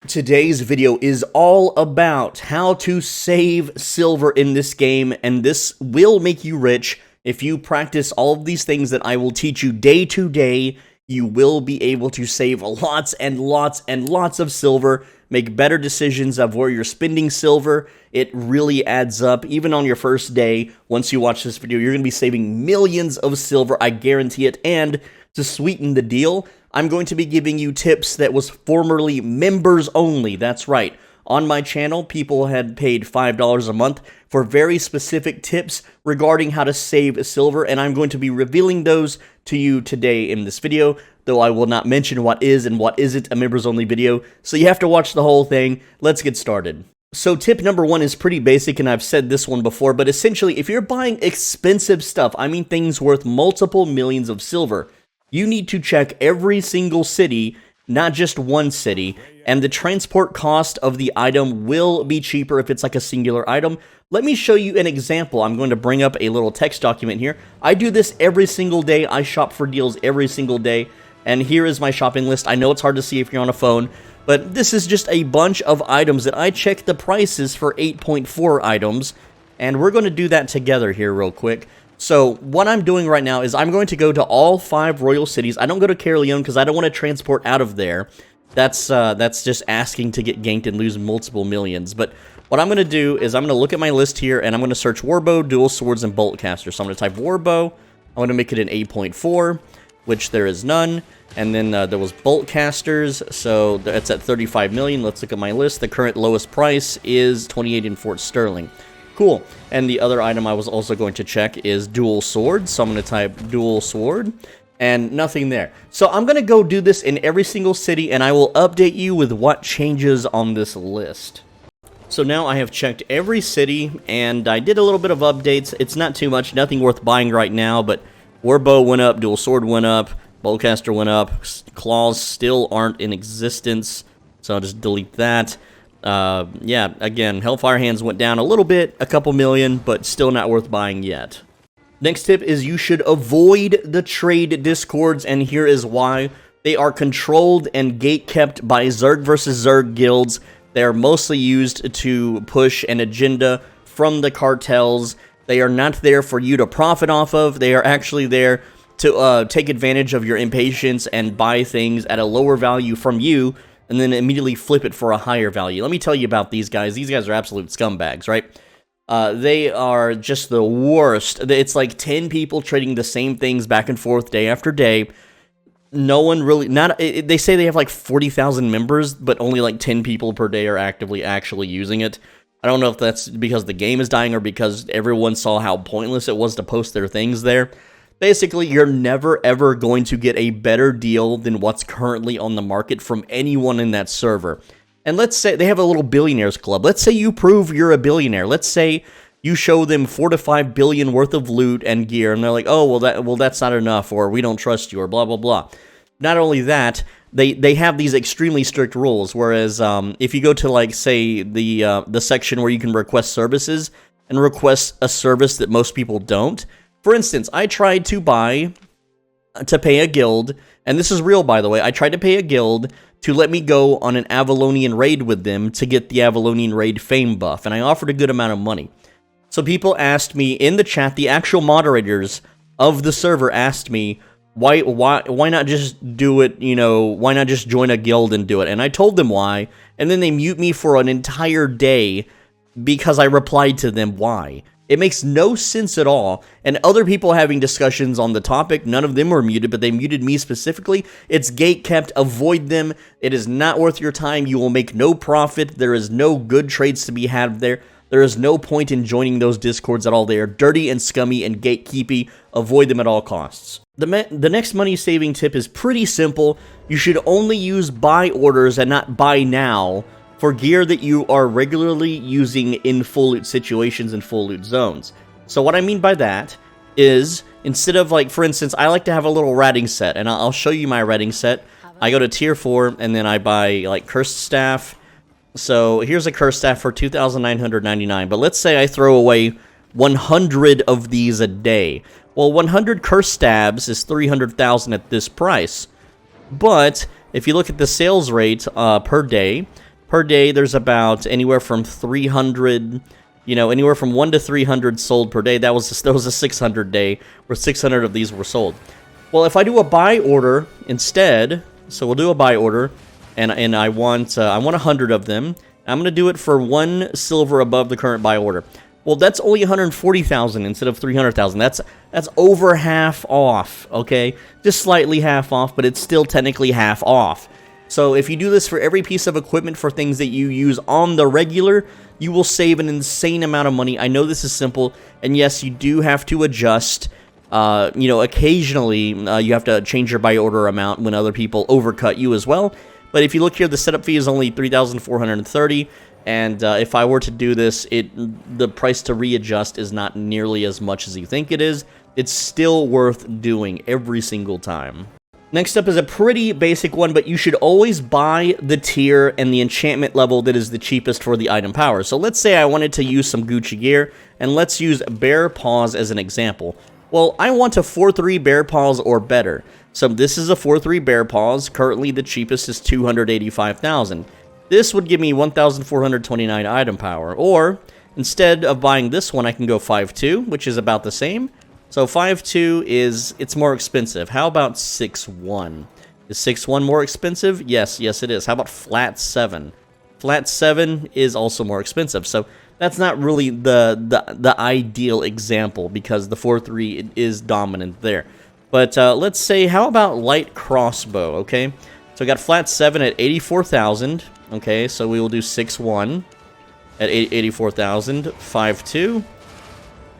Today's video is all about how to save silver in this game, and this will make you rich. If you practice all of these things that I will teach you day to day, you will be able to save lots and lots and lots of silver, make better decisions of where you're spending silver. It really adds up. Even on your first day, once you watch this video, you're going to be saving millions of silver, I guarantee it. And to sweeten the deal, I'm going to be giving you tips that was formerly members only. That's right. On my channel, people had paid $5 a month for very specific tips regarding how to save silver, and I'm going to be revealing those to you today in this video, though I will not mention what is and what isn't a members only video, so you have to watch the whole thing. Let's get started. So tip number one is pretty basic, and I've said this one before, but essentially, if you're buying expensive stuff, I mean things worth multiple millions of silver, you need to check every single city, not just one city, and the transport cost of the item will be cheaper if it's like a singular item. Let me show you an example. I'm going to bring up a little text document here. I do this every single day. I shop for deals every single day, and here is my shopping list. I know it's hard to see if you're on a phone, but this is just a bunch of items that I checked the prices for 8.4 items, and we're going to do that together here real quick. So what I'm doing right now is I'm going to go to all 5 royal cities. I don't go to Caerleon because I don't want to transport out of there. That's just asking to get ganked and lose multiple millions. But what I'm going to do is I'm going to look at my list here, and I'm going to search Warbow, Dual Swords, and Boltcaster. So I'm going to type Warbow. I'm going to make it an 8.4, which there is none. And then there was Boltcasters, so that's at 35 million. Let's look at my list. The current lowest price is 28 in Fort Sterling. Cool. And the other item I was also going to check is Dual Sword. So I'm going to type Dual Sword, and nothing there. So I'm going to go do this in every single city, and I will update you with what changes on this list. So now I have checked every city, and I did a little bit of updates. It's not too much, nothing worth buying right now, but Warbow went up, Dual Sword went up, Boltcaster went up, Claws still aren't in existence, so I'll just delete that. Yeah, again, Hellfire Hands went down a little bit, a couple million, but still not worth buying yet. Next tip is you should avoid the trade discords, and here is why. They are controlled and gate-kept by Zerg versus Zerg guilds. They are mostly used to push an agenda from the cartels. They are not there for you to profit off of. They are actually there to take advantage of your impatience and buy things at a lower value from you, and then immediately flip it for a higher value. Let me tell you about these guys. These guys are absolute scumbags, right? They are just the worst. It's like 10 people trading the same things back and forth day after day. No one really, they say they have like 40,000 members, but only like 10 people per day are actually using it. I don't know if that's because the game is dying or because everyone saw how pointless it was to post their things there. Basically, you're never ever going to get a better deal than what's currently on the market from anyone in that server. And let's say they have a little billionaires club. Let's say you prove you're a billionaire. Let's say you show them 4 to 5 billion worth of loot and gear, and they're like, "Oh, well that's not enough," or "We don't trust you," or blah blah blah. Not only that, they have these extremely strict rules. Whereas if you go to, like, say the section where you can request services and request a service that most people don't. For instance, I tried to pay a guild, and this is real, by the way. I tried to pay a guild to let me go on an Avalonian raid with them to get the Avalonian raid fame buff, and I offered a good amount of money. So people asked me in the chat, the actual moderators of the server asked me, why not just do it, you know, why not just join a guild and do it? And I told them why, and then they mute me for an entire day because I replied to them why. It makes no sense at all, and other people having discussions on the topic, none of them were muted, but they muted me specifically. It's gate-kept, avoid them. It is not worth your time. You will make no profit. There is no good trades to be had there. There is no point in joining those discords at all. They are dirty and scummy and gatekeepy. Avoid them at all costs. The next money-saving tip is pretty simple. You should only use buy orders and not buy now for gear that you are regularly using in full loot situations and full loot zones. So what I mean by that is, instead of, like, for instance, I like to have a little ratting set, and I'll show you my ratting set. I go to tier 4, and then I buy, like, Cursed Staff. So here's a Cursed Staff for 2,999, but let's say I throw away 100 of these a day. Well, 100 Cursed Stabs is 300,000 at this price, but if you look at the sales rate per day, per day, there's about anywhere from 300, anywhere from 1 to 300 sold per day. That was a 600 day where 600 of these were sold. Well, if I do a buy order instead, so we'll do a buy order, and I want 100 of them. I'm going to do it for 1 silver above the current buy order. Well, that's only 140,000 instead of 300,000. That's over half off, okay? Just slightly half off, but it's still technically half off. So if you do this for every piece of equipment for things that you use on the regular, you will save an insane amount of money. I know this is simple, and yes, you do have to adjust. Occasionally you have to change your buy order amount when other people overcut you as well. But if you look here, the setup fee is only 3,430, and if I were to do this, the price to readjust is not nearly as much as you think it is. It's still worth doing every single time. Next up is a pretty basic one, but you should always buy the tier and the enchantment level that is the cheapest for the item power. So let's say I wanted to use some Gucci gear, and let's use Bear Paws as an example. Well, I want a 4-3 Bear Paws or better. So this is a 4-3 Bear Paws. Currently, the cheapest is 285,000. This would give me 1,429 item power. Or, instead of buying this one, I can go 5-2, which is about the same. So 5-2 it's more expensive. How about 6-1? Is 6-1 more expensive? Yes, it is. How about flat 7? Flat 7 is also more expensive. So that's not really the ideal example because the 4-3 is dominant there. But let's say, how about light crossbow, okay? So I got flat 7 at 84,000, okay? So we will do 6-1 at 84,000, 5-2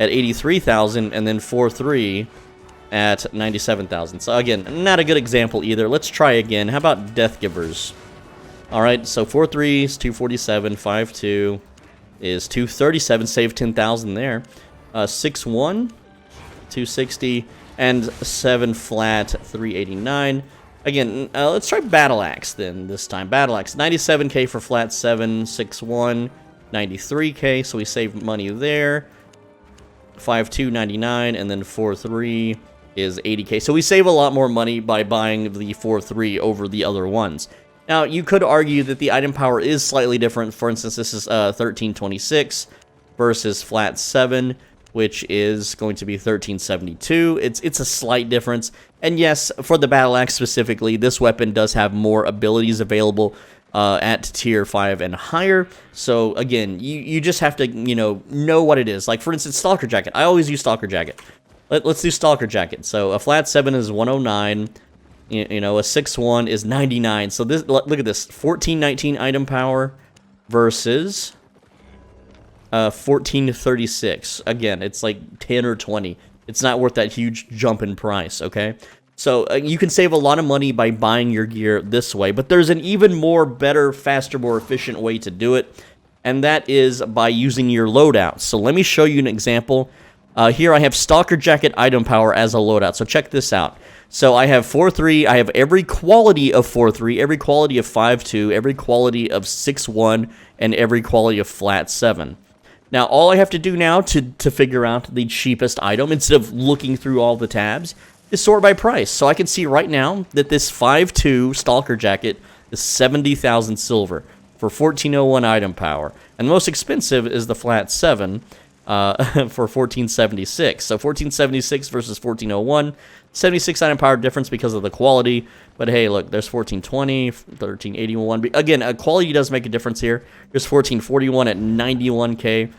at 83,000, and then 4-3 at 97,000. So again, not a good example either. Let's try again. How about Death Givers? Alright, so 4-3 is 247, 5-2 is 237, save 10,000 there. 6-1, 260, and 7 flat, 389. Again, let's try Battle Axe then this time. Battle Axe, 97k for flat 7, 6-1, 93k, so we save money there. 5-2, 99, and then 4-3 is 80k. So we save a lot more money by buying the 4-3 over the other ones. Now, you could argue that the item power is slightly different. For instance, this is 1326 versus flat 7, which is going to be 1372. It's a slight difference. And yes, for the Battle Axe specifically, this weapon does have more abilities available at tier 5 and higher. So again, you just have to, know what it is. Like, for instance, Stalker Jacket. I always use Stalker Jacket. Let's do Stalker Jacket. So a flat 7 is 109. A 6-1 is 99. So this, look at this, 1419 item power versus 1436. Again, it's like 10 or 20. It's not worth that huge jump in price, okay? So you can save a lot of money by buying your gear this way, but there's an even more better, faster, more efficient way to do it, and that is by using your loadouts. So let me show you an example. Here I have Stalker Jacket item power as a loadout, so check this out. So I have 4-3, I have every quality of 4-3, every quality of 5-2, every quality of 6-1, and every quality of flat 7. Now, all I have to do now to figure out the cheapest item, instead of looking through all the tabs, is sort by price. So I can see right now that this 5-2 Stalker Jacket is 70,000 silver for 1401 item power. And the most expensive is the flat 7 for 1476. So 1476 versus 1401. 76 item power difference because of the quality. But hey, look, there's 1420, 1381. Again, quality does make a difference here. There's 1441 at 91k.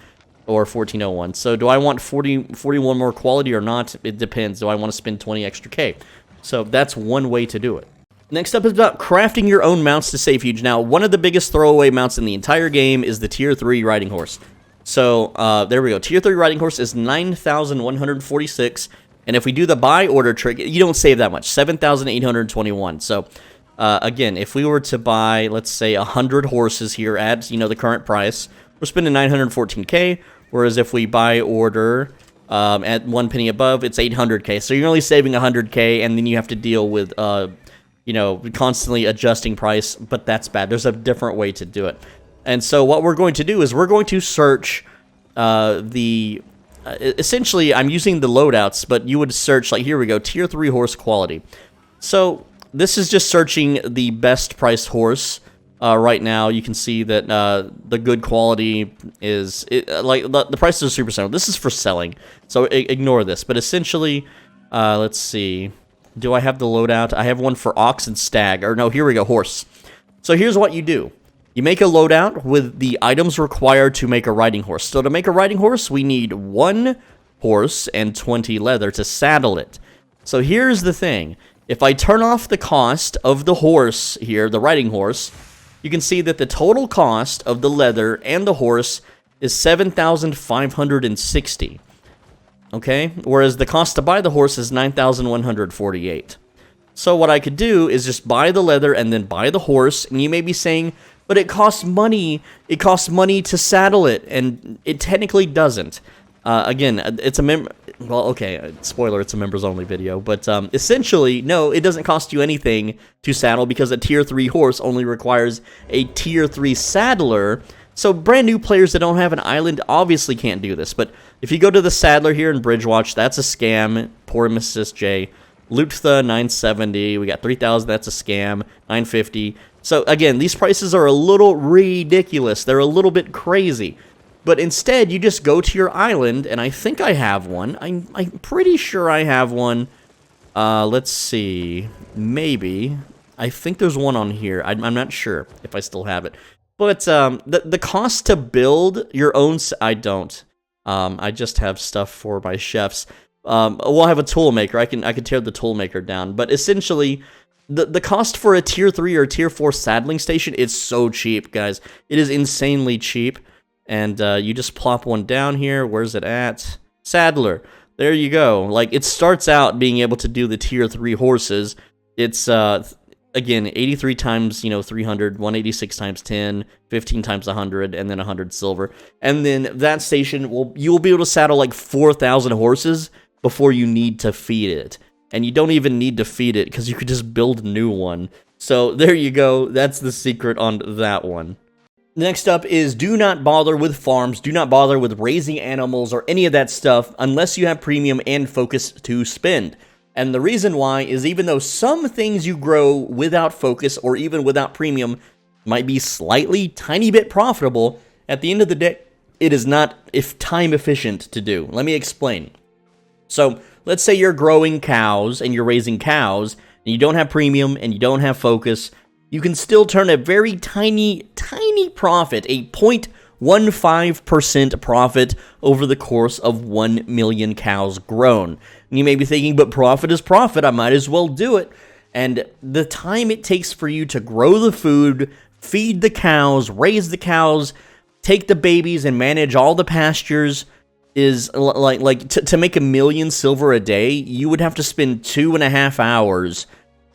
Or 1401. So do I want 41 more quality or not? It depends. Do I want to spend 20 extra K? So that's one way to do it. Next up is about crafting your own mounts to save huge. Now, one of the biggest throwaway mounts in the entire game is the Tier 3 Riding Horse. So there we go. Tier 3 Riding Horse is 9,146. And if we do the buy order trick, you don't save that much. 7,821. So again, if we were to buy, let's say, 100 horses here at, the current price, we're spending 914k. Whereas if we buy order at 1 penny above, it's 800k. So you're only saving 100k, and then you have to deal with, constantly adjusting price. But that's bad. There's a different way to do it. And so what we're going to do is we're going to search essentially, I'm using the loadouts, but you would search, like, here we go, Tier 3 horse quality. So this is just searching the best priced horse right now. You can see that the good quality is like the prices are super simple. This is for selling, so ignore this. But essentially, let's see. Do I have the loadout? I have one for ox and stag. Or no, here we go, horse. So here's what you do. You make a loadout with the items required to make a riding horse. So to make a riding horse, we need 1 horse and 20 leather to saddle it. So here's the thing. If I turn off the cost of the horse here, the riding horse, you can see that the total cost of the leather and the horse is 7,560. Okay? Whereas the cost to buy the horse is 9,148. So what I could do is just buy the leather and then buy the horse, and you may be saying, but it costs money. It costs money to saddle it, and it technically doesn't. Again, it's a well, okay, spoiler, it's a members-only video, but essentially, no, it doesn't cost you anything to saddle because a Tier 3 horse only requires a Tier 3 saddler, so brand new players that don't have an island obviously can't do this, but if you go to the saddler here in Bridgewatch, that's a scam, poor Mrs. J. Luththa, 970, we got 3,000, that's a scam, 950. So again, these prices are a little ridiculous, they're a little bit crazy. But instead, you just go to your island, and I think I have one. I'm pretty sure I have one. Let's see. Maybe. I think there's one on here. I'm not sure if I still have it. But the cost to build your own... I don't. I just have stuff for my chefs. We'll have a tool maker. I can tear the tool maker down. But essentially, the cost for a Tier 3 or Tier 4 saddling station is so cheap, guys. It is insanely cheap. And you just plop one down here. Where's it at? Saddler. There you go. Like, it starts out being able to do the Tier 3 horses. It's, again, 83 times, 300, 186 times 10, 15 times 100, and then 100 silver. And then that station, you will be able to saddle like 4,000 horses before you need to feed it. And you don't even need to feed it because you could just build a new one. So there you go. That's the secret on that one. Next up is do not bother with farms, do not bother with raising animals or any of that stuff unless you have premium and focus to spend. And the reason why is even though some things you grow without focus or even without premium might be slightly tiny bit profitable, at the end of the day, it is not time efficient to do. Let me explain. So let's say you're growing cows and you're raising cows and you don't have premium and you don't have focus. You can still turn a very tiny profit, a 0.15% profit over the course of 1 million cows grown. And you may be thinking, but profit is profit, I might as well do it. And the time it takes for you to grow the food, feed the cows, raise the cows, take the babies, and manage all the pastures is like to make 1 million silver a day, you would have to spend 2.5 hours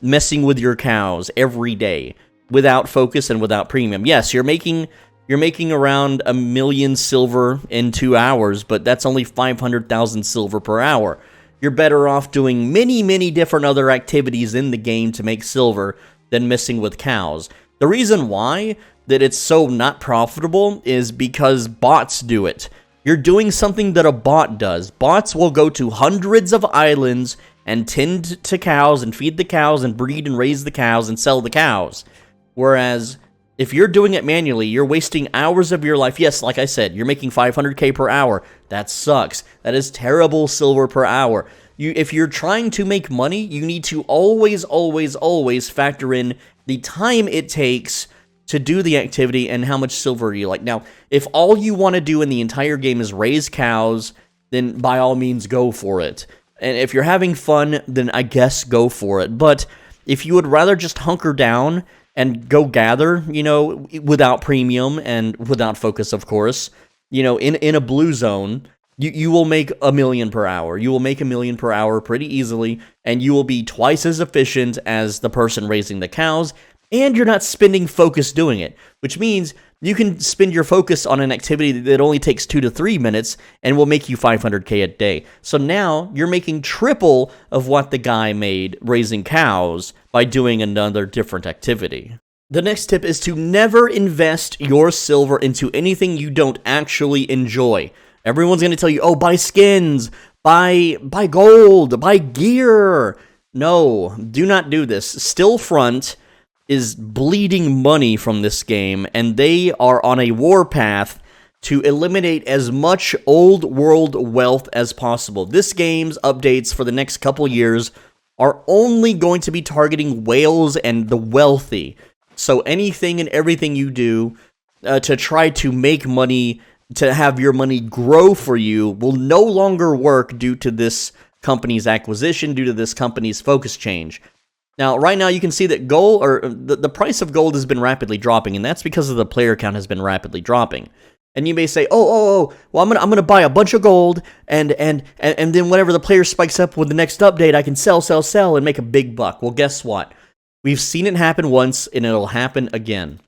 messing with your cows every day without focus and without premium. Yes, you're making around 1 million silver in 2 hours, but that's only 500,000 silver per hour. You're better off doing many different other activities in the game to make silver than messing with cows. The reason why that it's so not profitable is because bots do it. You're doing something that a bot does. Bots will go to hundreds of islands and tend to cows and feed the cows and breed and raise the cows and sell the cows. Whereas if you're doing it manually, you're wasting hours of your life. Yes, like I said, you're making 500k per hour. That sucks. That is terrible silver per hour. If you're trying to make money, you need to always factor in the time it takes to do the activity and how much silver you like. Now, if all you want to do in the entire game is raise cows, then by all means go for it. And if you're having fun, then I guess go for it. But if you would rather just hunker down and go gather, without premium and without focus, of course, in a blue zone, you will make 1 million per hour. You will make 1 million per hour pretty easily, and you will be twice as efficient as the person raising the cows, and you're not spending focus doing it, which means you can spend your focus on an activity that only takes 2 to 3 minutes and will make you 500k a day. So now you're making triple of what the guy made raising cows by doing another different activity. The next tip is to never invest your silver into anything you don't actually enjoy. Everyone's going to tell you, oh, buy skins, buy gold, buy gear. No, do not do this. Stillfront is bleeding money from this game, and they are on a warpath to eliminate as much old world wealth as possible. This game's updates for the next couple years are only going to be targeting whales and the wealthy. So anything and everything you do to try to make money, to have your money grow for you, will no longer work due to this company's acquisition, due to this company's focus change. Now, right now, you can see that gold, or the price of gold has been rapidly dropping, and that's because of the player count has been rapidly dropping. And you may say, well, I'm gonna buy a bunch of gold, and then whenever the player spikes up with the next update, I can sell, and make a big buck. Well, guess what? We've seen it happen once, and it'll happen again.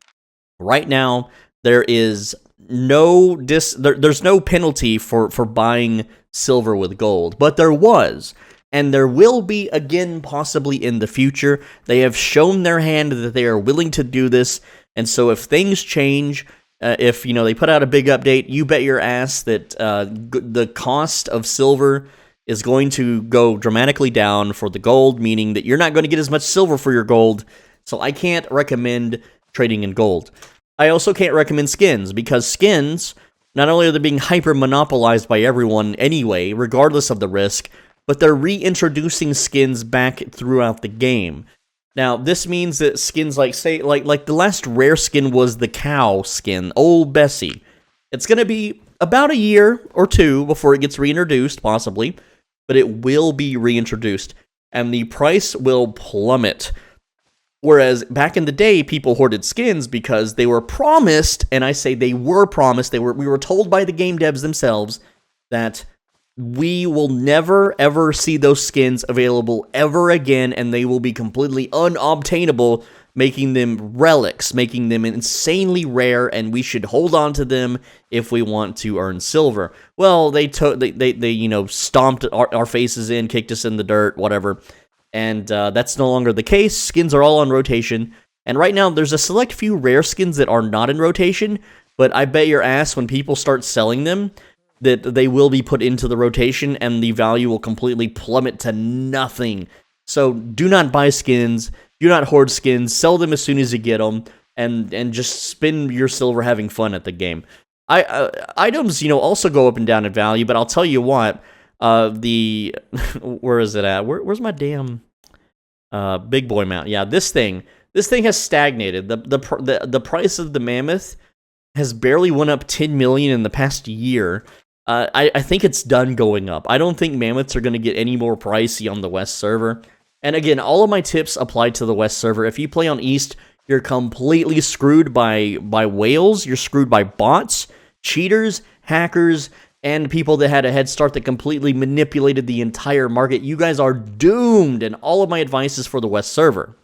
Right now, there is there's no penalty for buying silver with gold, but there was. And there will be again possibly in the future. They have shown their hand that they are willing to do this, and so if things change, if they put out a big update, you bet your ass that the cost of silver is going to go dramatically down for the gold, meaning that you're not going to get as much silver for your gold. So I can't recommend trading in gold. I also can't recommend skins, because skins, not only are they being hyper monopolized by everyone anyway, regardless of the risk, but they're reintroducing skins back throughout the game. Now, this means that skins like the last rare skin was the cow skin, Old Bessie. It's going to be about a year or two before it gets reintroduced, possibly, but it will be reintroduced, and the price will plummet. Whereas back in the day, people hoarded skins because they were promised, and I say they were promised, we were told by the game devs themselves that we will never, ever see those skins available ever again, and they will be completely unobtainable, making them relics, making them insanely rare, and we should hold on to them if we want to earn silver. Well, they stomped our faces in, kicked us in the dirt, whatever, and that's no longer the case. Skins are all on rotation, and right now there's a select few rare skins that are not in rotation, but I bet your ass when people start selling them, that they will be put into the rotation, and the value will completely plummet to nothing. So do not buy skins, do not hoard skins, sell them as soon as you get them, and just spend your silver having fun at the game. Items, also go up and down in value, but I'll tell you what, where is it at? Where's my damn big boy mount? Yeah, this thing has stagnated. The price of the mammoth has barely went up 10 million in the past year. I think it's done going up. I don't think mammoths are going to get any more pricey on the West server. And again, all of my tips apply to the West server. If you play on East, you're completely screwed by whales. You're screwed by bots, cheaters, hackers, and people that had a head start that completely manipulated the entire market. You guys are doomed, and all of my advice is for the West server.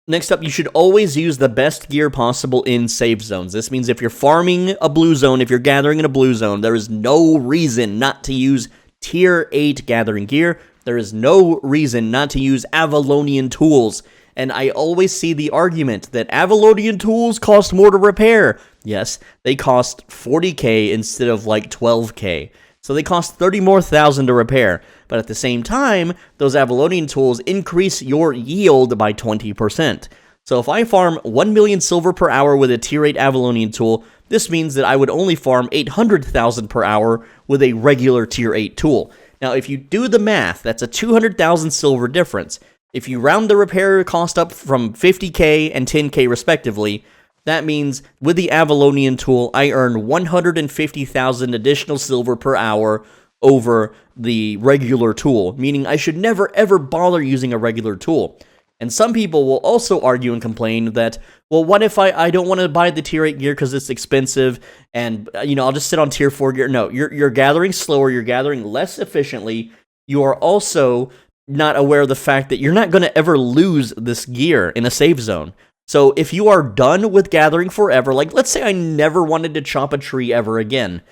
Next up, you should always use the best gear possible in save zones. This means if you're farming a blue zone, if you're gathering in a blue zone, there is no reason not to use tier 8 gathering gear. There is no reason not to use Avalonian tools. And I always see the argument that Avalonian tools cost more to repair. Yes, they cost 40k instead of like 12k. So they cost 30 more thousand to repair. But at the same time, those Avalonian tools increase your yield by 20%. So if I farm 1 million silver per hour with a tier 8 Avalonian tool, this means that I would only farm 800,000 per hour with a regular tier 8 tool. Now, if you do the math, that's a 200,000 silver difference. If you round the repair cost up from 50k and 10k respectively, that means with the Avalonian tool, I earn 150,000 additional silver per hour over the regular tool, meaning I should never ever bother using a regular tool. And some people will also argue and complain that, well, what if I don't want to buy the tier 8 gear because it's expensive, and I'll just sit on tier 4 gear. No, you're gathering slower, you're gathering less efficiently. You are also not aware of the fact that you're not going to ever lose this gear in a save zone. So if you are done with gathering forever, like let's say I never wanted to chop a tree ever again,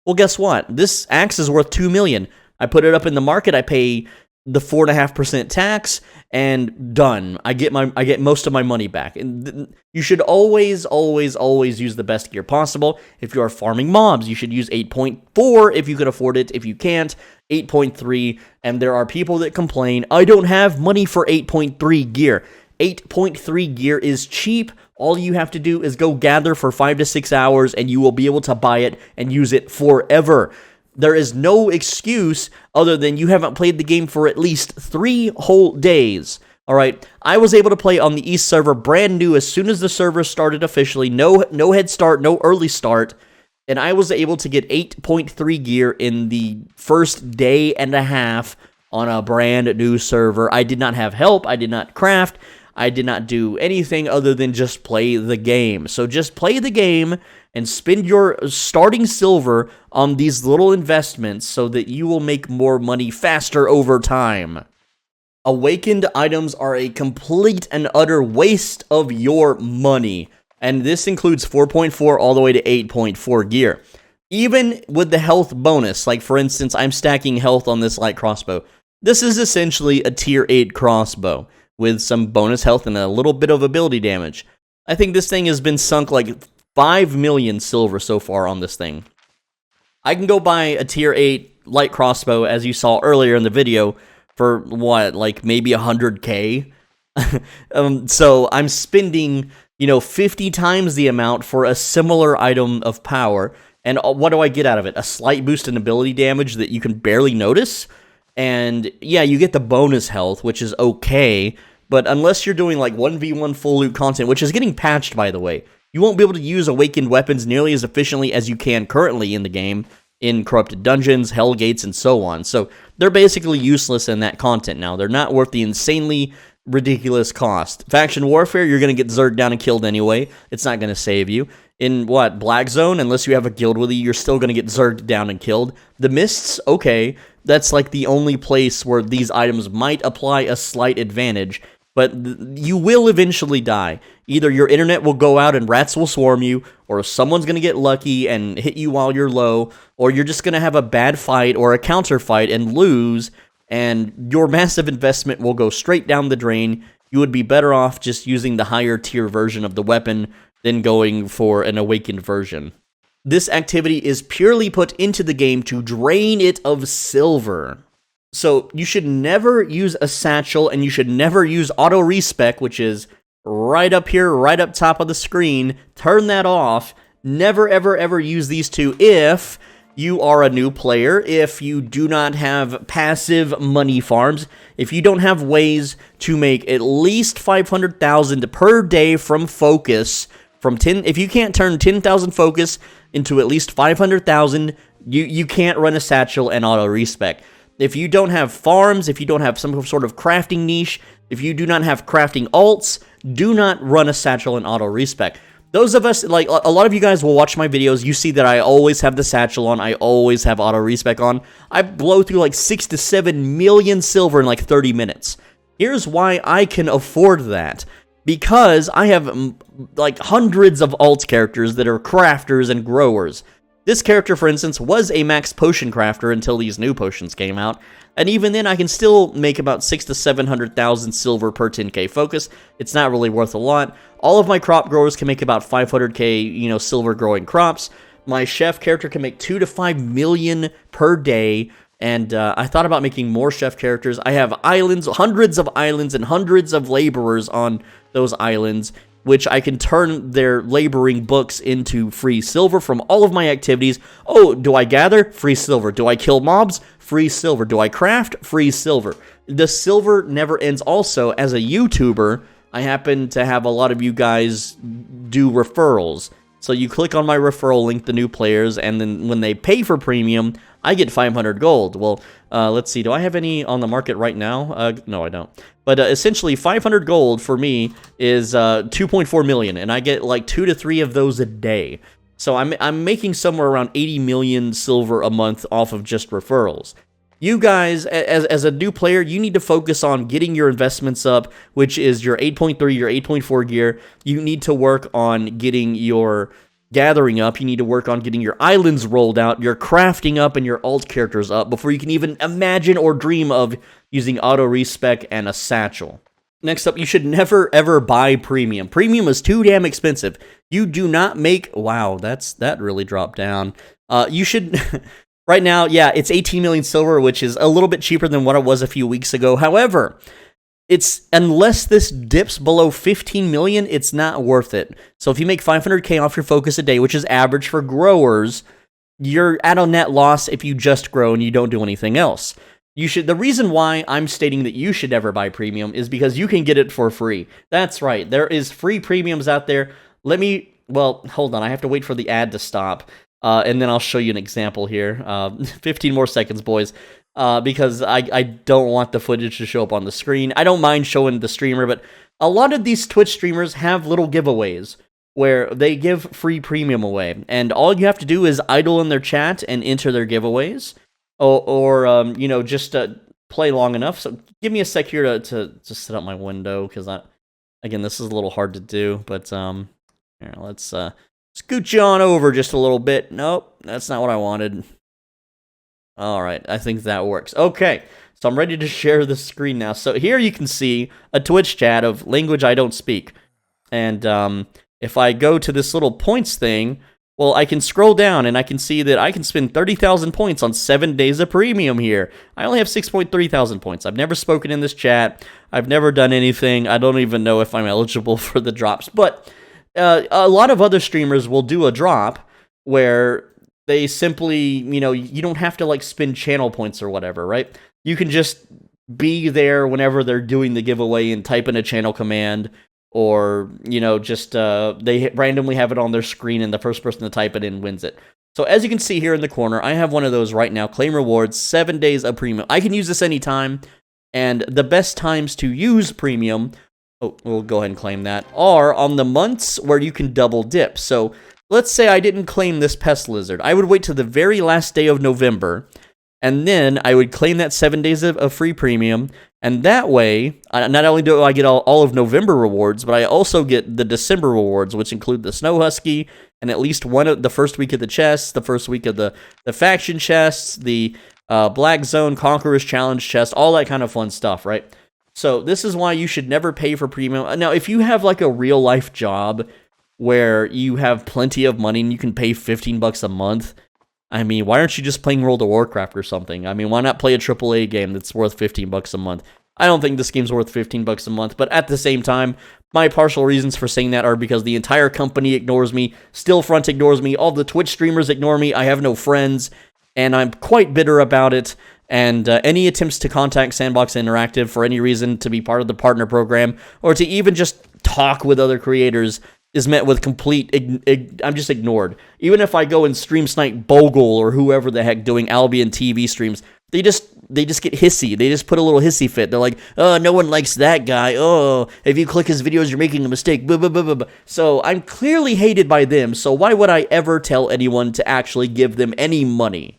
well, guess what? This axe is worth 2 million. I put it up in the market, I pay the 4.5% tax, and done. I get most of my money back. And you should always use the best gear possible. If you are farming mobs, you should use 8.4 if you can afford it. If you can't, 8.3. And there are people that complain, I don't have money for 8.3 gear. 8.3 gear is cheap. All you have to do is go gather for 5 to 6 hours, and you will be able to buy it and use it forever. There is no excuse other than you haven't played the game for at least 3 whole days. All right, I was able to play on the East server brand new as soon as the server started officially. No head start, no early start. And I was able to get 8.3 gear in the first day and a half on a brand new server. I did not have help. I did not craft. I did not do anything other than just play the game. So just play the game and spend your starting silver on these little investments so that you will make more money faster over time. Awakened items are a complete and utter waste of your money, and this includes 4.4 all the way to 8.4 gear. Even with the health bonus, like for instance, I'm stacking health on this light crossbow. This is essentially a tier 8 crossbow with some bonus health and a little bit of ability damage. I think this thing has been sunk like 5 million silver so far on this thing. I can go buy a tier 8 light crossbow, as you saw earlier in the video, for what, like maybe 100k? So I'm spending, 50 times the amount for a similar item of power. And what do I get out of it? A slight boost in ability damage that you can barely notice. And yeah, you get the bonus health, which is okay. But unless you're doing like 1v1 full loot content, which is getting patched, by the way, you won't be able to use awakened weapons nearly as efficiently as you can currently in the game, in corrupted dungeons, hell gates, and so on. So they're basically useless in that content now. They're not worth the insanely ridiculous cost. Faction warfare, you're going to get zerged down and killed anyway. It's not going to save you. In Black Zone, unless you have a guild with you, you're still going to get zerged down and killed. The Mists, okay, that's like the only place where these items might apply a slight advantage, but you will eventually die. Either your internet will go out and rats will swarm you, or someone's going to get lucky and hit you while you're low, or you're just going to have a bad fight or a counter fight and lose, and your massive investment will go straight down the drain. You would be better off just using the higher tier version of the weapon than going for an awakened version. This activity is purely put into the game to drain it of silver. So you should never use a satchel, and you should never use auto respec, which is right up here, right up top of the screen. Turn that off. Never, ever, ever use these two if you are a new player, if you do not have passive money farms, if you don't have ways to make at least 500,000 per day from focus, if you can't turn 10,000 focus into at least 500,000, you can't run a satchel and auto respec. If you don't have farms, if you don't have some sort of crafting niche, if you do not have crafting alts, do not run a satchel and auto respec. Those of us, like a lot of you guys will watch my videos, you see that I always have the satchel on, I always have auto respec on. I blow through like 6 to 7 million silver in like 30 minutes. Here's why I can afford that. Because I have like hundreds of alt characters that are crafters and growers. This character, for instance, was a max potion crafter until these new potions came out, and even then I can still make about 600,000 to 700,000 silver per 10k focus. It's not really worth a lot. All of my crop growers can make about 500k, silver growing crops. My chef character can make 2 to 5 million per day, and I thought about making more chef characters. I have islands, hundreds of islands, and hundreds of laborers on those islands, which I can turn their laboring books into free silver from all of my activities. Oh, do I gather? Free silver. Do I kill mobs? Free silver. Do I craft? Free silver. The silver never ends. Also, as a YouTuber, I happen to have a lot of you guys do referrals. So you click on my referral link, the new players, and then when they pay for premium, I get 500 gold. Well, let's see. Do I have any on the market right now? No, I don't. But essentially, 500 gold for me is 2.4 million, and I get like 2 to 3 of those a day. So I'm making somewhere around 80 million silver a month off of just referrals. You guys, as a new player, you need to focus on getting your investments up, which is your 8.3, your 8.4 gear. You need to work on getting your gathering up. You need to work on getting your islands rolled out, your crafting up, and your alt characters up before you can even imagine or dream of using auto respec and a satchel. Next up, you should never ever buy premium. Premium is too damn expensive. You do not make... Wow, that really dropped down. You should... Right now, yeah, it's 18 million silver, which is a little bit cheaper than what it was a few weeks ago. However, it's, unless this dips below 15 million, it's not worth it. So if you make 500k off your focus a day, which is average for growers, you're at a net loss if you just grow and you don't do anything else. The reason why I'm stating that you should never buy premium is because you can get it for free. That's right, there is free premiums out there. Well, hold on, I have to wait for the ad to stop, and then I'll show you an example here. 15 more seconds, boys, because I don't want the footage to show up on the screen. I don't mind showing the streamer, but a lot of these Twitch streamers have little giveaways where they give free premium away, and all you have to do is idle in their chat and enter their giveaways, or you know, just play long enough. So give me a sec here to set up my window, because again, this is a little hard to do, but here, let's scoot you on over just a little bit. Nope, that's not what I wanted. All right, I think that works. Okay, so I'm ready to share the screen now. So here you can see a Twitch chat of language I don't speak, and if I go to this little points thing, well, I can scroll down and I can see that I can spend 30,000 points on 7 days of premium here. I only have 6.3 thousand points. I've never spoken in this chat. I've never done anything. I don't even know if I'm eligible for the drops. But a lot of other streamers will do a drop where they simply, you know, you don't have to like spend channel points or whatever, right? You can just be there whenever they're doing the giveaway and type in a channel command, or, you know, just they randomly have it on their screen and the first person to type it in wins it. So as you can see here in the corner, I have one of those right now. Claim rewards, 7 days of premium. I can use this anytime, and the best times to use premium, oh, we'll go ahead and claim that, are on the months where you can double dip. So let's say I didn't claim this pest lizard. I would wait till the very last day of November, and then I would claim that 7 days of free premium. And that way, not only do I get all of November rewards, but I also get the December rewards, which include the Snow Husky, and at least one of the first week of the chests, the first week of the faction chests, the Black Zone Conqueror's Challenge chest, all that kind of fun stuff, right? So this is why you should never pay for premium. Now, if you have like a real life job where you have plenty of money and you can pay 15 bucks a month, I mean, why aren't you just playing World of Warcraft or something? I mean, why not play a AAA game that's worth 15 bucks a month? I don't think this game's worth 15 bucks a month, but at the same time, my partial reasons for saying that are because the entire company ignores me, Stillfront ignores me, all the Twitch streamers ignore me, I have no friends, and I'm quite bitter about it, and any attempts to contact Sandbox Interactive for any reason to be part of the partner program, or to even just talk with other creators, is met with complete, I'm just ignored. Even if I go and stream snipe Bogle or whoever the heck doing Albion TV streams, they just get hissy. They just put a little hissy fit. They're like, oh, no one likes that guy. Oh, if you click his videos, you're making a mistake. Blah, blah, blah, blah, blah. So I'm clearly hated by them, so why would I ever tell anyone to actually give them any money?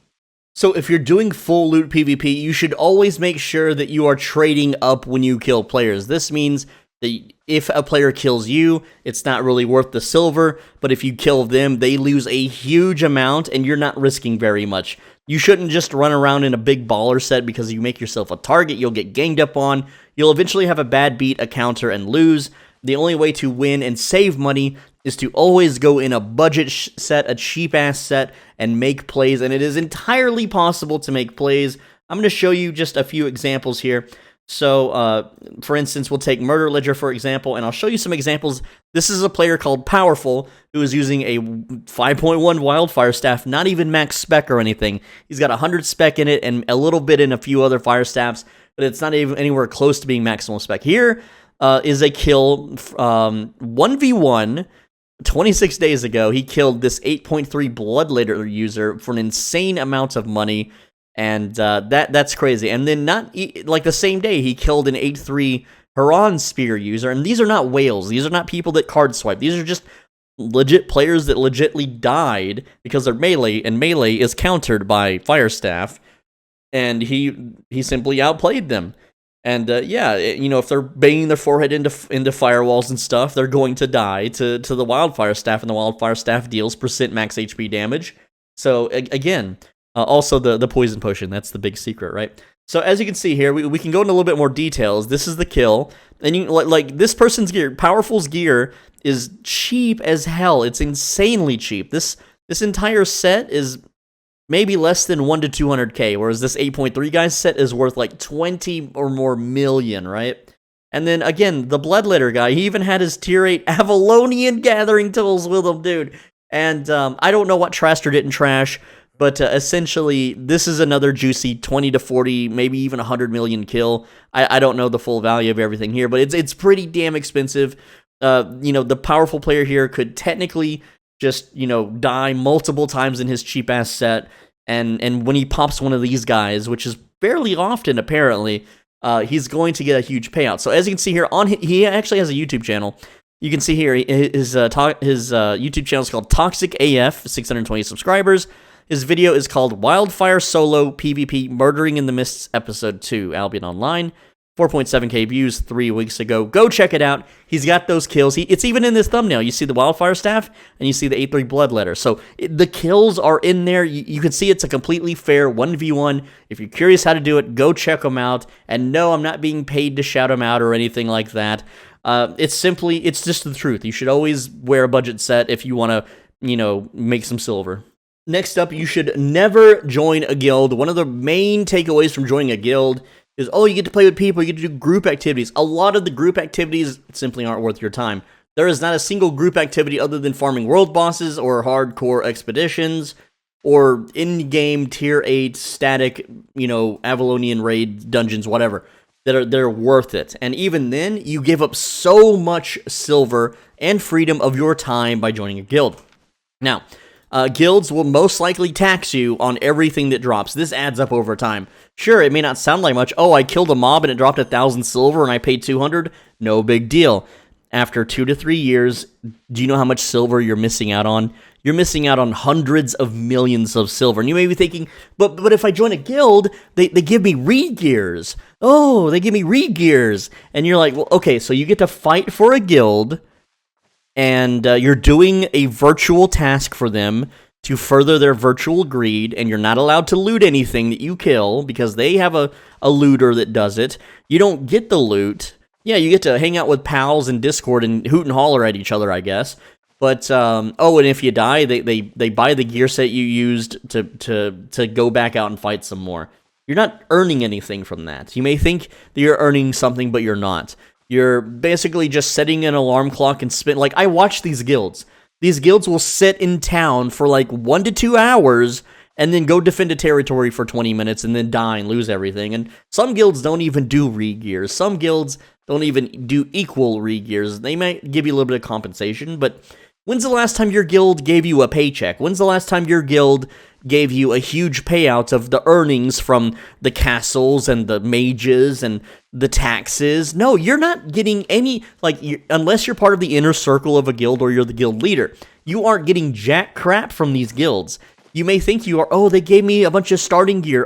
So if you're doing full loot PvP, you should always make sure that you are trading up when you kill players. This means that if a player kills you, it's not really worth the silver, but if you kill them, they lose a huge amount, and you're not risking very much. You shouldn't just run around in a big baller set because you make yourself a target, you'll get ganged up on, you'll eventually have a bad beat, a counter, and lose. The only way to win and save money is to always go in a budget set, a cheap-ass set, and make plays, and it is entirely possible to make plays. I'm going to show you just a few examples here. So, for instance, we'll take Murder Ledger, for example, and I'll show you some examples. This is a player called Powerful, who is using a 5.1 Wildfire Staff, not even max spec or anything. He's got 100 spec in it and a little bit in a few other Fire Staffs, but it's not even anywhere close to being maximal spec. Here is a kill, 1v1, 26 days ago. He killed this 8.3 Bloodletter user for an insane amount of money. And that's crazy. And then like the same day, he killed an 8.3 Haran Spear user. And these are not whales. These are not people that card swipe. These are just legit players that legitly died because they're melee, and melee is countered by Fire Staff. And he simply outplayed them. And yeah, you know, if they're banging their forehead into firewalls and stuff, they're going to die to the Wildfire Staff, and the Wildfire Staff deals % max HP damage. So again. Also, the poison potion, that's the big secret, right? So, as you can see here, we can go into a little bit more details. This is the kill. And you like this person's gear, Powerful's gear, is cheap as hell. It's insanely cheap. This entire set is maybe less than 1 to 200k, whereas this 8.3 guy's set is worth like 20 or more million, right? And then, again, the Bloodletter guy, he even had his tier 8 Avalonian gathering tools with him, dude. And I don't know what Traster didn't trash, but essentially, this is another juicy 20 to 40, maybe even 100 million kill. I don't know the full value of everything here, but it's pretty damn expensive. The powerful player here could technically just, die multiple times in his cheap-ass set, and when he pops one of these guys, which is fairly often, apparently, he's going to get a huge payout. So as you can see here, he actually has a YouTube channel. You can see here, his YouTube channel is called Toxic AF, 620 subscribers. His video is called Wildfire Solo PvP Murdering in the Mists Episode 2, Albion Online. 4.7k views 3 weeks ago. Go check it out. He's got those kills. It's even in this thumbnail. You see the Wildfire Staff, and you see the 8-3 Bloodletter. So the kills are in there. You can see it's a completely fair 1v1. If you're curious how to do it, go check them out. And no, I'm not being paid to shout them out or anything like that. It's just the truth. You should always wear a budget set if you want to, make some silver. Next up, you should never join a guild. One of the main takeaways from joining a guild is, you get to play with people, you get to do group activities. A lot of the group activities simply aren't worth your time. There is not a single group activity other than farming world bosses or hardcore expeditions or in-game tier 8 static, Avalonian raid dungeons, whatever, that are worth it. And even then, you give up so much silver and freedom of your time by joining a guild. Now, guilds will most likely tax you on everything that drops. This adds up over time. Sure, it may not sound like much. I killed a mob and it dropped 1,000 silver and I paid 200. No big deal. After 2 to 3 years, do you know how much silver you're missing out on? You're missing out on hundreds of millions of silver. And you may be thinking, but if I join a guild, they give me reed gears. Oh, they give me reed gears. And you're like, well, okay, so you get to fight for a guild, and you're doing a virtual task for them to further their virtual greed, and you're not allowed to loot anything that you kill because they have a looter that does it. You don't get the loot. Yeah, you get to hang out with pals in Discord and hoot and holler at each other, I guess. But, and if you die, they buy the gear set you used to go back out and fight some more. You're not earning anything from that. You may think that you're earning something, but you're not. You're basically just setting an alarm clock and spin. Like, I watch these guilds. These guilds will sit in town for like 1 to 2 hours and then go defend a territory for 20 minutes and then die and lose everything. And some guilds don't even do re-gears. Some guilds don't even do equal re-gears. They might give you a little bit of compensation, but when's the last time your guild gave you a paycheck? When's the last time your guild gave you a huge payout of the earnings from the castles and the mages and the taxes? No, you're not getting any, unless you're part of the inner circle of a guild or you're the guild leader. You aren't getting jack crap from these guilds. You may think you are, they gave me a bunch of starting gear.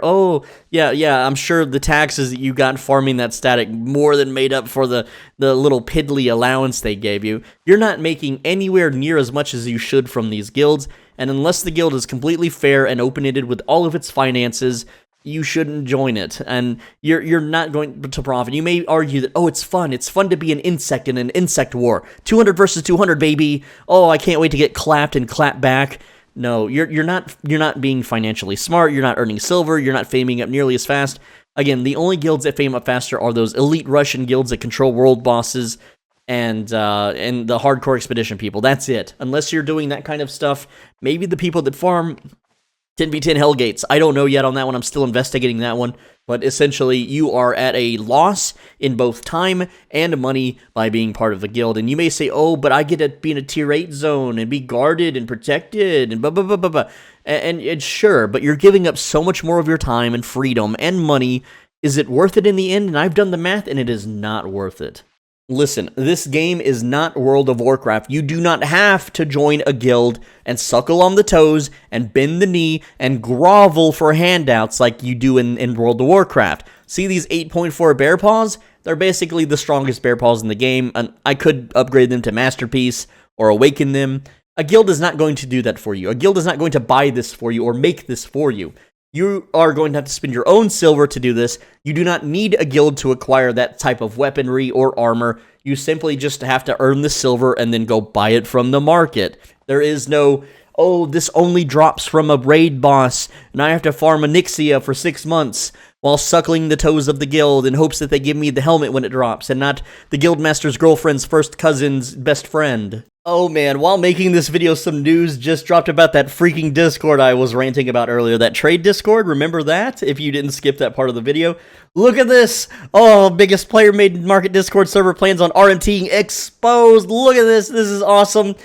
Yeah, I'm sure the taxes that you got farming that static more than made up for the little piddly allowance they gave you. You're not making anywhere near as much as you should from these guilds, and unless the guild is completely fair and open-ended with all of its finances, you shouldn't join it, and you're not going to profit. You may argue that, it's fun to be an insect in an insect war. 200 versus 200, baby. I can't wait to get clapped and clap back. No, you're not being financially smart. You're not earning silver. You're not faming up nearly as fast. Again, the only guilds that fame up faster are those elite Russian guilds that control world bosses and the hardcore expedition people. That's it. Unless you're doing that kind of stuff, maybe the people that farm 10v10 Hellgates. I don't know yet on that one. I'm still investigating that one. But essentially, you are at a loss in both time and money by being part of the guild. And you may say, but I get to be in a tier 8 zone and be guarded and protected and blah, blah, blah, blah, blah. And it's sure, but you're giving up so much more of your time and freedom and money. Is it worth it in the end? And I've done the math, and it is not worth it. Listen, this game is not World of Warcraft. You do not have to join a guild and suckle on the toes and bend the knee and grovel for handouts like you do in World of Warcraft. See these 8.4 bear paws? They're basically the strongest bear paws in the game, and I could upgrade them to Masterpiece or awaken them. A guild is not going to do that for you. A guild is not going to buy this for you or make this for you. You are going to have to spend your own silver to do this. You do not need a guild to acquire that type of weaponry or armor. You simply just have to earn the silver and then go buy it from the market. There is no, oh, this only drops from a raid boss, and I have to farm Onyxia for 6 months while suckling the toes of the guild in hopes that they give me the helmet when it drops, and not the guildmaster's girlfriend's first cousin's best friend. Oh man, while making this video, some news just dropped about that freaking Discord I was ranting about earlier. That trade Discord, remember that? If you didn't skip that part of the video. Look at this! Oh, biggest player made market Discord server plans on RMT exposed! Look at this, this is awesome!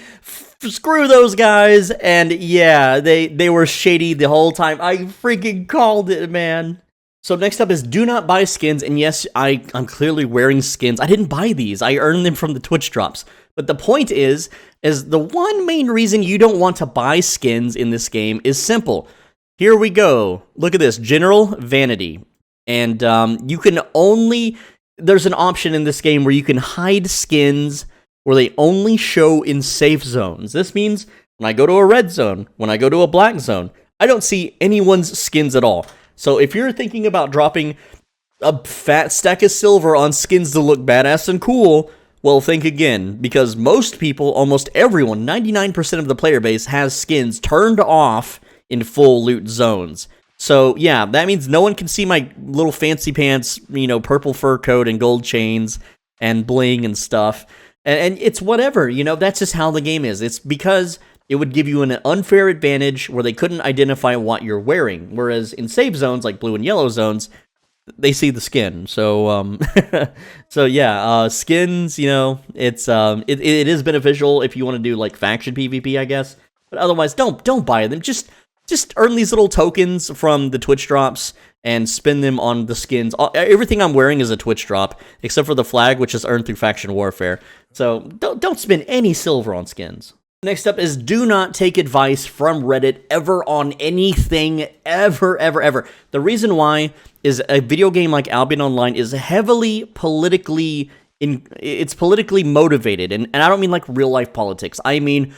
Screw those guys! And yeah, they were shady the whole time. I freaking called it, man! So next up is do not buy skins, and yes, I'm clearly wearing skins. I didn't buy these, I earned them from the Twitch drops. But the point is the one main reason you don't want to buy skins in this game is simple. Here we go. Look at this, General Vanity. And you can only, there's an option in this game where you can hide skins where they only show in safe zones. This means when I go to a red zone, when I go to a black zone, I don't see anyone's skins at all. So if you're thinking about dropping a fat stack of silver on skins to look badass and cool, well, think again, because most people, almost everyone, 99% of the player base has skins turned off in full loot zones. So yeah, that means no one can see my little fancy pants, you know, purple fur coat and gold chains and bling and stuff. And it's whatever, you know, that's just how the game is. It's because it would give you an unfair advantage where they couldn't identify what you're wearing. Whereas in safe zones, like blue and yellow zones, they see the skin. So, so yeah, skins, you know, it's, it is beneficial if you want to do like faction PvP, I guess. But otherwise, don't buy them. Just earn these little tokens from the Twitch drops and spend them on the skins. Everything I'm wearing is a Twitch drop, except for the flag, which is earned through faction warfare. So don't spend any silver on skins. Next up is do not take advice from Reddit ever on anything, ever, ever, ever. The reason why is a video game like Albion Online is heavily politically, it's politically motivated. And I don't mean like real life politics. I mean,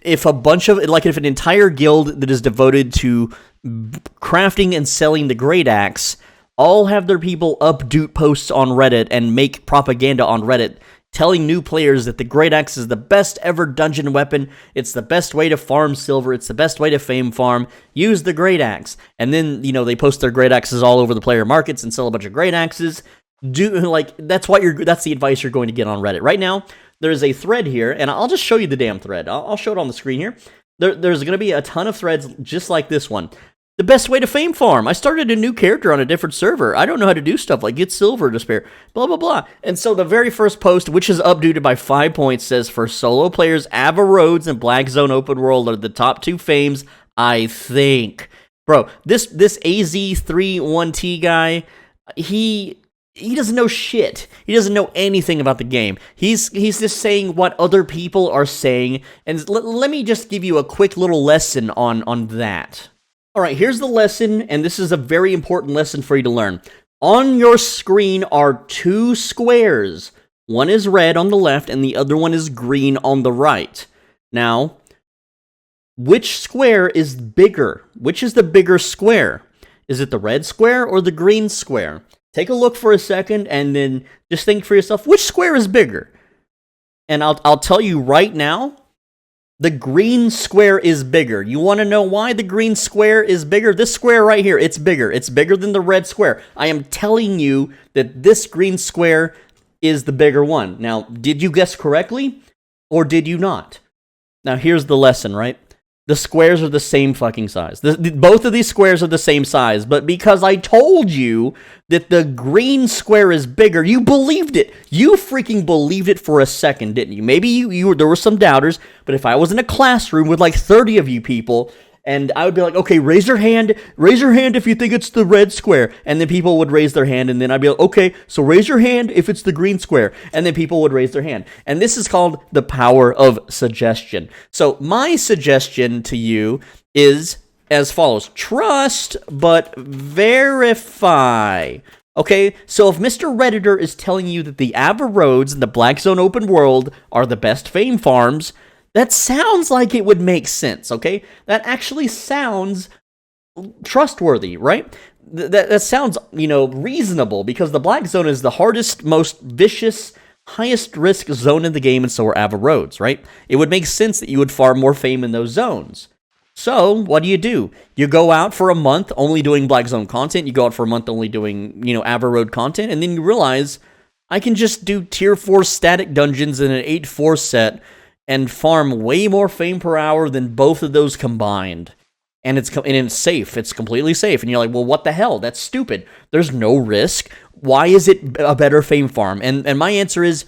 if if an entire guild that is devoted to crafting and selling the Great Axe all have their people update posts on Reddit and make propaganda on Reddit, telling new players that the Great Axe is the best ever dungeon weapon, it's the best way to farm silver, it's the best way to fame farm, use the Great Axe. And then, you know, they post their Great Axes all over the player markets and sell a bunch of Great Axes. That's the advice you're going to get on Reddit. Right now, there's a thread here, and I'll just show you the damn thread. I'll show it on the screen here. There's going to be a ton of threads just like this one. The best way to fame farm. I started a new character on a different server. I don't know how to do stuff like get silver to spare. Blah, blah, blah. And so the very first post, which is updated by 5 points, says, for solo players, Ava Roads and Black Zone Open World are the top 2 fames, I think. Bro, this AZ31T guy, he doesn't know shit. He doesn't know anything about the game. He's just saying what other people are saying. And let me just give you a quick little lesson on that. All right, here's the lesson, and this is a very important lesson for you to learn. On your screen are 2 squares. One is red on the left, and the other one is green on the right. Now, which square is bigger? Which is the bigger square? Is it the red square or the green square? Take a look for a second, and then just think for yourself, which square is bigger? And I'll tell you right now, the green square is bigger. You want to know why the green square is bigger? This square right here, it's bigger. It's bigger than the red square. I am telling you that this green square is the bigger one. Now, did you guess correctly, or did you not? Now, here's the lesson, right? The squares are the same fucking size. Both of these squares are the same size, but because I told you that the green square is bigger, you believed it. You freaking believed it for a second, didn't you? Maybe there were some doubters, but if I was in a classroom with like 30 of you people, and I would be like, okay, raise your hand if you think it's the red square. And then people would raise their hand, and then I'd be like, okay, so raise your hand if it's the green square. And then people would raise their hand. And this is called the power of suggestion. So my suggestion to you is as follows. Trust, but verify. Okay, so if Mr. Redditor is telling you that the Ava Roads and the Black Zone Open World are the best fame farms, that sounds like it would make sense, okay? That actually sounds trustworthy, right? That sounds, you know, reasonable, because the Black Zone is the hardest, most vicious highest risk zone in the game, and so are Ava Roads, right? It would make sense that you would farm more fame in those zones. So, what do? You go out for a month only doing Black Zone content, you go out for a month only doing, Ava Road content, and then you realize, I can just do tier 4 static dungeons in an 8-4 set and farm way more fame per hour than both of those combined. And it's safe. It's completely safe. And you're like, well, what the hell? That's stupid. There's no risk. Why is it a better fame farm? And my answer is,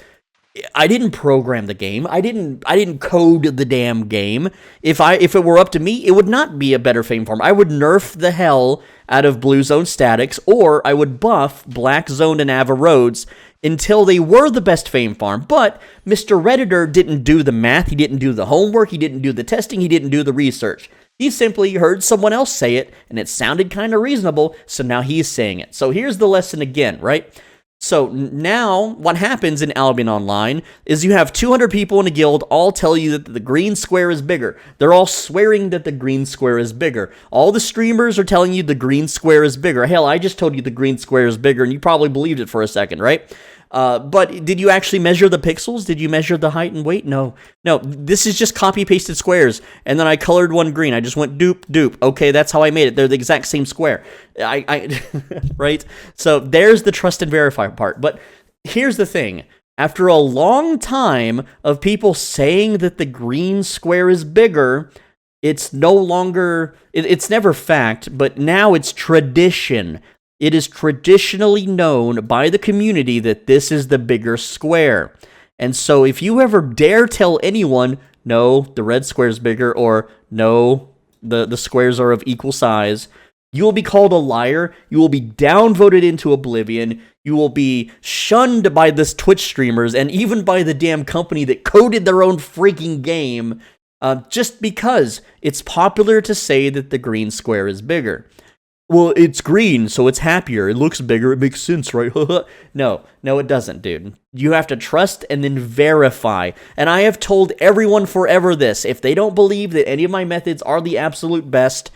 I didn't program the game. I didn't code the damn game. If it were up to me, it would not be a better fame farm. I would nerf the hell out of Blue Zone statics, or I would buff Black Zone and Ava Roads until they were the best fame farm. But Mr. Redditor didn't do the math. He didn't do the homework. He didn't do the testing. He didn't do the research. He simply heard someone else say it, and it sounded kind of reasonable, so now he's saying it. So here's the lesson again, right? So now what happens in Albion Online is you have 200 people in a guild all tell you that the green square is bigger. They're all swearing that the green square is bigger. All the streamers are telling you the green square is bigger. Hell, I just told you the green square is bigger, and you probably believed it for a second, right? But did you actually measure the pixels? Did you measure the height and weight? No. This is just copy-pasted squares, and then I colored one green. I just went dupe, dupe. Okay, that's how I made it. They're the exact same square. Right? So there's the trust and verify part. But here's the thing. After a long time of people saying that the green square is bigger, it's no longer, it's never fact, but now it's tradition. It is traditionally known by the community that this is the bigger square. And so if you ever dare tell anyone, no, the red square is bigger, or no, the squares are of equal size, you will be called a liar. You will be downvoted into oblivion. You will be shunned by this Twitch streamers and even by the damn company that coded their own freaking game, just because it's popular to say that the green square is bigger. Well, it's green, so it's happier. It looks bigger. It makes sense, right? No, it doesn't, dude. You have to trust and then verify. And I have told everyone forever this. If they don't believe that any of my methods are the absolute best,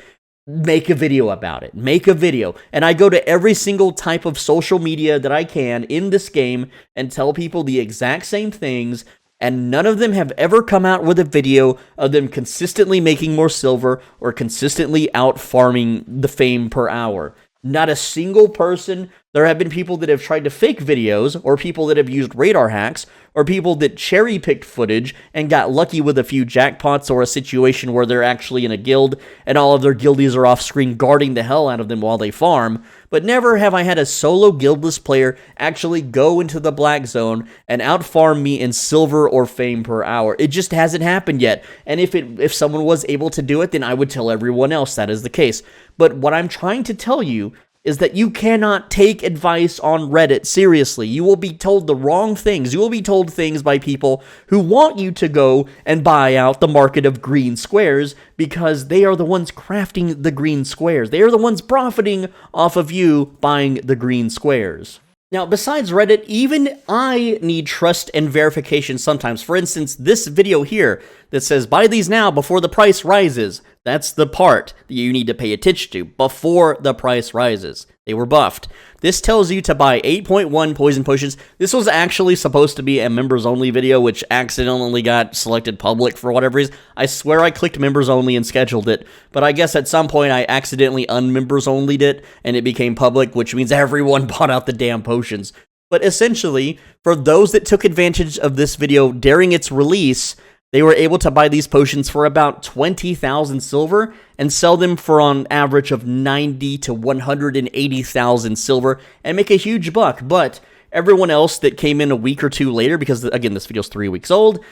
make a video about it. Make a video. And I go to every single type of social media that I can in this game and tell people the exact same things. And none of them have ever come out with a video of them consistently making more silver or consistently out farming the fame per hour. Not a single person. There have been people that have tried to fake videos, or people that have used radar hacks, or people that cherry-picked footage and got lucky with a few jackpots or a situation where they're actually in a guild and all of their guildies are off-screen guarding the hell out of them while they farm. But never have I had a solo guildless player actually go into the black zone and out-farm me in silver or fame per hour. It just hasn't happened yet. And if someone was able to do it, then I would tell everyone else that is the case. But what I'm trying to tell you is that you cannot take advice on Reddit seriously. You will be told the wrong things. You will be told things by people who want you to go and buy out the market of green squares because they are the ones crafting the green squares. They are the ones profiting off of you buying the green squares. Now, besides Reddit, even I need trust and verification sometimes. For instance, this video here that says, buy these now before the price rises. That's the part that you need to pay attention to, before the price rises. They were buffed. This tells you to buy 8.1 poison potions. This was actually supposed to be a members only video, which accidentally got selected public for whatever reason. I swear I clicked members only and scheduled it, but I guess at some point I accidentally unmembers only'd it, and it became public, which means everyone bought out the damn potions. But essentially, for those that took advantage of this video during its release, they were able to buy these potions for about 20,000 silver and sell them for on average of 90 to 180,000 silver and make a huge buck. But everyone else that came in a week or two later, because again, this video's 3 weeks old,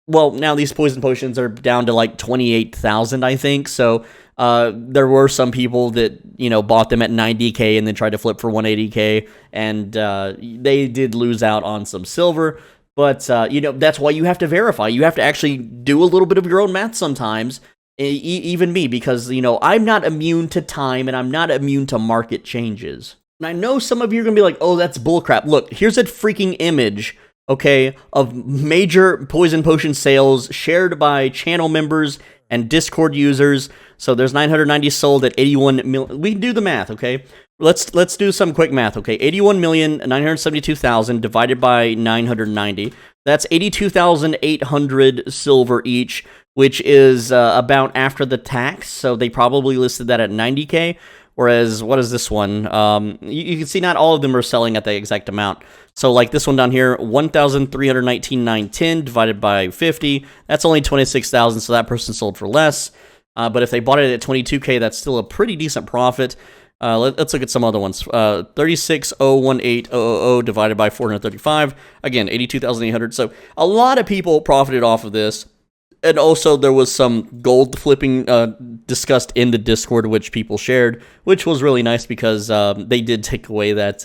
well, now these poison potions are down to like 28,000, I think. So there were some people that, bought them at 90k and then tried to flip for 180k, and they did lose out on some silver. But, that's why you have to verify. You have to actually do a little bit of your own math sometimes, even me, because, I'm not immune to time and I'm not immune to market changes. And I know some of you are going to be like, oh, that's bullcrap. Look, here's a freaking image, okay, of major poison potion sales shared by channel members and Discord users. So there's 990 sold at 81 mil. We can do the math, okay? let's do some quick math, okay? 81,972,000 divided by 990. That's 82,800 silver each, which is about after the tax. So they probably listed that at 90K. Whereas, what is this one? You can see not all of them are selling at the exact amount. So, like this one down here, 1,319,910 divided by 50. That's only 26,000, so that person sold for less. But if they bought it at 22K, that's still a pretty decent profit. Let's look at some other ones. 36,018,000 divided by 435. Again, 82,800. So, a lot of people profited off of this. And also, there was some gold flipping discussed in the Discord, which people shared, which was really nice because they did take away that,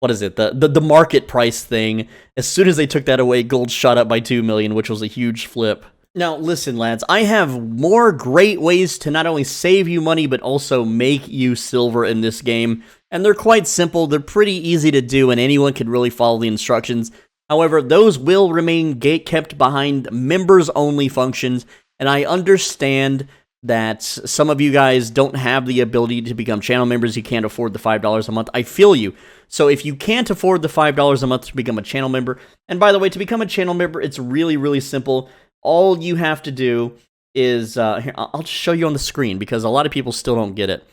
what is it, the market price thing. As soon as they took that away, gold shot up by 2 million, which was a huge flip. Now, listen, lads, I have more great ways to not only save you money, but also make you silver in this game. And they're quite simple, they're pretty easy to do, and anyone can really follow the instructions. However, those will remain gate-kept behind members-only functions, and I understand that some of you guys don't have the ability to become channel members. You can't afford the $5 a month. I feel you. So if you can't afford the $5 a month to become a channel member, and by the way, to become a channel member, it's really, really simple. All you have to do is, here, I'll just show you on the screen, because a lot of people still don't get it.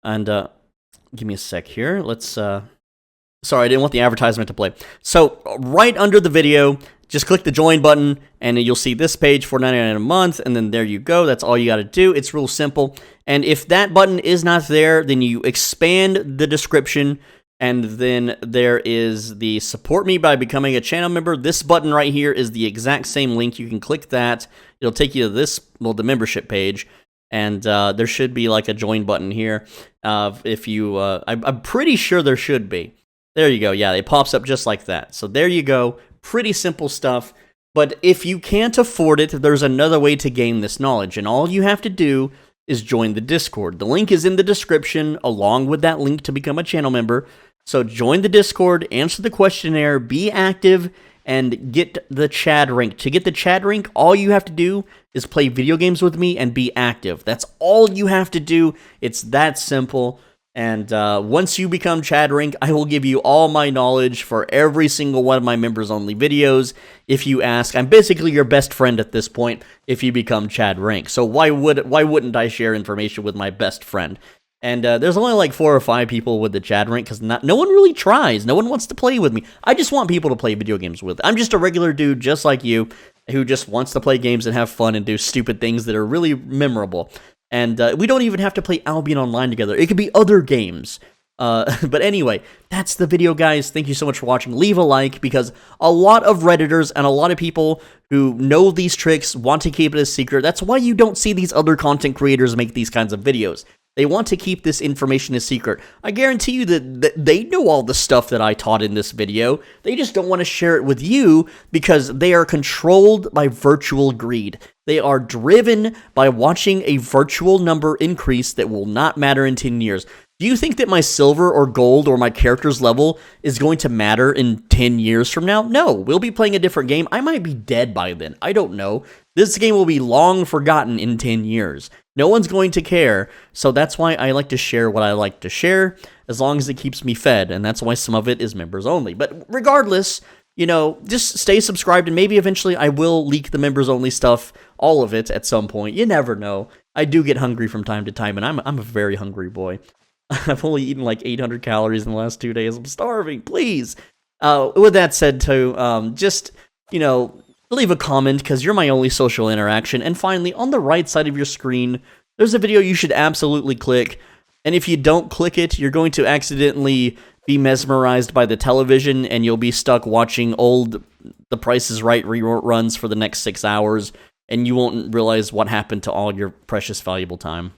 And give me a sec here. Let's... Sorry, I didn't want the advertisement to play. So, right under the video, just click the join button, and you'll see this page, $4.99 a month, and then there you go. That's all you got to do. It's real simple. And if that button is not there, then you expand the description, and then there is the support me by becoming a channel member. This button right here is the exact same link. You can click that. It'll take you to this, well, the membership page. And there should be like a join button here. If you, I'm pretty sure there should be. There you go. Yeah, it pops up just like that. So there you go. Pretty simple stuff. But if you can't afford it, there's another way to gain this knowledge. And all you have to do is join the Discord. The link is in the description, along with that link to become a channel member. So join the Discord, answer the questionnaire, be active, and get the Chad rank. To get the Chad rank, all you have to do is play video games with me and be active. That's all you have to do. It's that simple. And once you become Chad rank, I will give you all my knowledge for every single one of my members-only videos. If you ask, I'm basically your best friend at this point if you become Chad rank. So why wouldn't I share information with my best friend? And there's only like 4 or 5 people with the Chad rank because no one really tries. No one wants to play with me. I just want people to play video games with. I'm just a regular dude just like you who just wants to play games and have fun and do stupid things that are really memorable. And we don't even have to play Albion Online together. It could be other games. But anyway, that's the video, guys. Thank you so much for watching. Leave a like, because a lot of Redditors and a lot of people who know these tricks want to keep it a secret. That's why you don't see these other content creators make these kinds of videos. They want to keep this information a secret. I guarantee you that they know all the stuff that I taught in this video. They just don't want to share it with you because they are controlled by virtual greed. They are driven by watching a virtual number increase that will not matter in 10 years. Do you think that my silver or gold or my character's level is going to matter in 10 years from now? No, we'll be playing a different game. I might be dead by then. I don't know. This game will be long forgotten in 10 years. No one's going to care, so that's why I like to share what I like to share, as long as it keeps me fed, and that's why some of it is members only. But regardless, you know, just stay subscribed, and maybe eventually I will leak the members only stuff, all of it, at some point. You never know. I do get hungry from time to time, and I'm a very hungry boy. I've only eaten like 800 calories in the last 2 days. I'm starving, please. With that said, too, just, you know, leave a comment, because you're my only social interaction. And finally, on the right side of your screen, there's a video you should absolutely click. And if you don't click it, you're going to accidentally be mesmerized by the television, and you'll be stuck watching old The Price is Right reruns for the next 6 hours, and you won't realize what happened to all your precious, valuable time.